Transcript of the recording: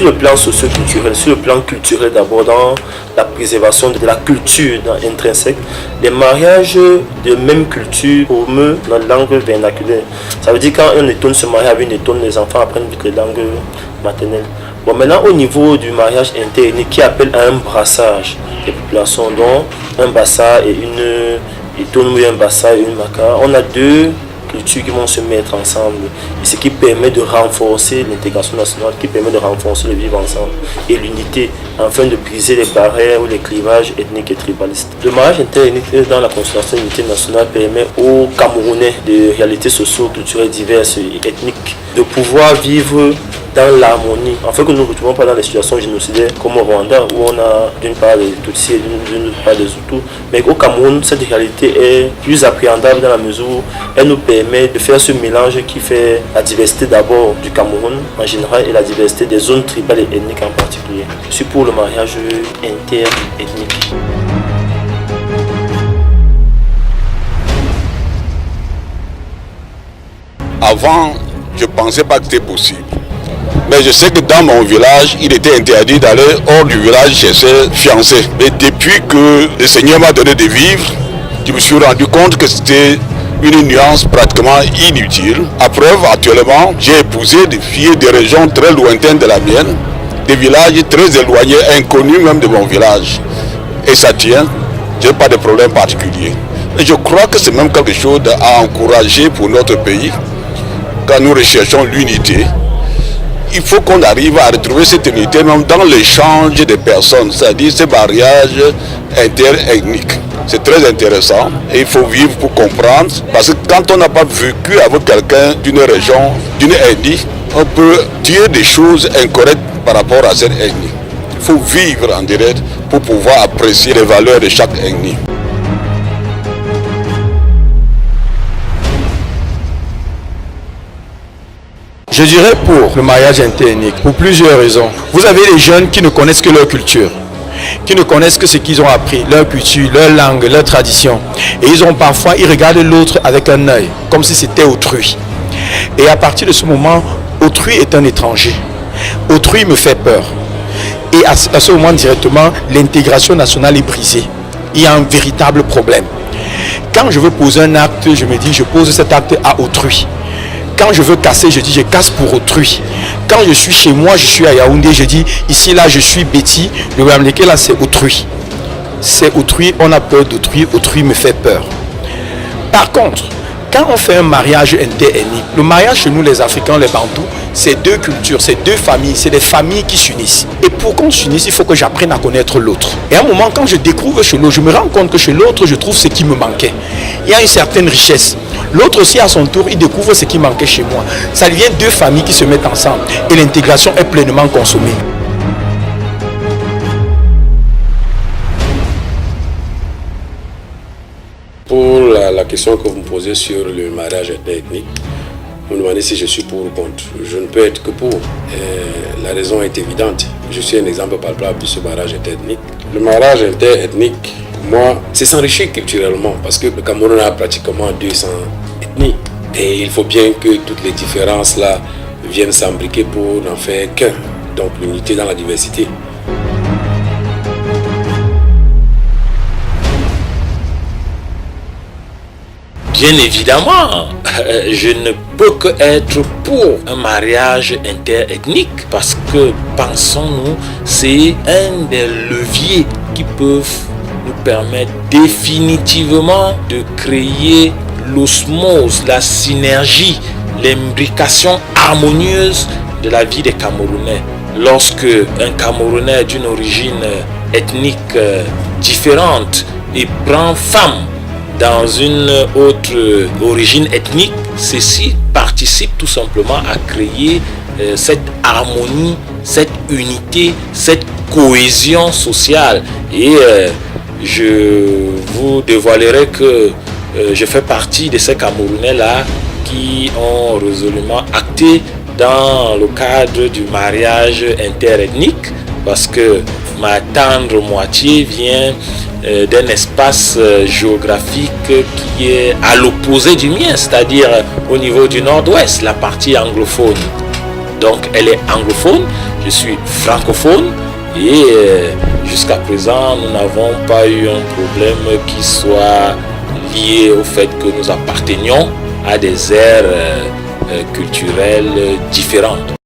sur le plan socio-culturel, sur le plan culturel d'abord, dans la préservation de la culture intrinsèque, les mariages de même culture promeuvent la langue vernaculaire. Ça veut dire quand un étonne se marie avec une étonne, les enfants apprennent les langues maternelles. Bon, maintenant au niveau du mariage interethnique qui appelle à un brassage des populations, dont un bassa et une étonne ou un bassa et une maka, on a deux cultures qui vont se mettre ensemble, et ce qui permet de renforcer l'intégration nationale, qui permet de renforcer le vivre ensemble et l'unité, afin de briser les barrières ou les clivages ethniques et tribalistes. Le mariage interethnique dans la constellation de l'unité nationale permet aux Camerounais de réalités socio-culturelles diverses et ethniques de pouvoir vivre dans l'harmonie, afin que nous ne nous retrouvons pas dans les situations génocidaires comme au Rwanda, où on a d'une part les Tutsis et d'une part les Hutus. Mais au Cameroun, cette réalité est plus appréhendable dans la mesure où elle nous permet de faire ce mélange qui fait la diversité d'abord du Cameroun en général et la diversité des zones tribales et ethniques en particulier. Je suis pour le mariage interethnique. Avant, je ne pensais pas que c'était possible. Mais je sais que dans mon village, il était interdit d'aller hors du village chez ses fiancés. Et depuis que le Seigneur m'a donné de vivre, je me suis rendu compte que c'était une nuance pratiquement inutile. À preuve, actuellement, j'ai épousé des filles des régions très lointaines de la mienne, des villages très éloignés, inconnus même de mon village. Et ça tient, je n'ai pas de problème particulier. Et je crois que c'est même quelque chose à encourager pour notre pays, quand nous recherchons l'unité. Il faut qu'on arrive à retrouver cette unité même dans l'échange des personnes, c'est-à-dire ces mariages interethniques. C'est très intéressant et il faut vivre pour comprendre, parce que quand on n'a pas vécu avec quelqu'un d'une région, d'une ethnie, on peut dire des choses incorrectes par rapport à cette ethnie. Il faut vivre en direct pour pouvoir apprécier les valeurs de chaque ethnie. Je dirais pour le mariage interethnique, pour plusieurs raisons. Vous avez les jeunes qui ne connaissent que leur culture, qui ne connaissent que ce qu'ils ont appris, leur culture, leur langue, leur tradition. Et ils regardent l'autre avec un œil, comme si c'était autrui. Et à partir de ce moment, autrui est un étranger. Autrui me fait peur. Et à ce moment directement, l'intégration nationale est brisée. Il y a un véritable problème. Quand je veux poser un acte, je me dis, je pose cet acte à autrui. Quand je veux casser, je dis je casse pour autrui. Quand je suis chez moi, je suis à Yaoundé, je dis ici là je suis Betty, le Bamléké là c'est autrui. C'est autrui, on a peur d'autrui, autrui me fait peur. Par contre, quand on fait un mariage interethnique, le mariage chez nous les Africains, les Bantous, c'est deux cultures, c'est deux familles, c'est des familles qui s'unissent. Et pour qu'on s'unisse, il faut que j'apprenne à connaître l'autre. Et à un moment, quand je découvre chez l'autre, je me rends compte que chez l'autre, je trouve ce qui me manquait. Il y a une certaine richesse. L'autre aussi, à son tour, il découvre ce qui manquait chez moi. Ça devient deux familles qui se mettent ensemble et l'intégration est pleinement consommée. Pour la question que vous me posez sur le mariage interethnique, vous me demandez si je suis pour ou contre. Je ne peux être que pour. La raison est évidente. Je suis un exemple palpable de ce mariage interethnique. Le mariage interethnique, pour moi, c'est s'enrichir culturellement parce que le Cameroun a pratiquement 200 ethnies. Et il faut bien que toutes les différences là viennent s'imbriquer pour n'en faire qu'un. Donc l'unité dans la diversité. Bien évidemment, je ne peux qu'être pour un mariage interethnique parce que, pensons-nous, c'est un des leviers qui peuvent nous permettre définitivement de créer l'osmose, la synergie, l'imbrication harmonieuse de la vie des Camerounais. Lorsque un Camerounais d'une origine ethnique différente et prend femme dans une autre origine ethnique, ceci participe tout simplement à créer cette harmonie, cette unité, cette cohésion sociale. Et je vous dévoilerai que je fais partie de ces Camerounais-là qui ont résolument acté dans le cadre du mariage interethnique, parce que ma tendre moitié vient d'un espace géographique qui est à l'opposé du mien, c'est-à-dire au niveau du nord-ouest, la partie anglophone. Donc elle est anglophone, je suis francophone et jusqu'à présent, nous n'avons pas eu un problème qui soit lié au fait que nous appartenions à des aires culturelles différentes.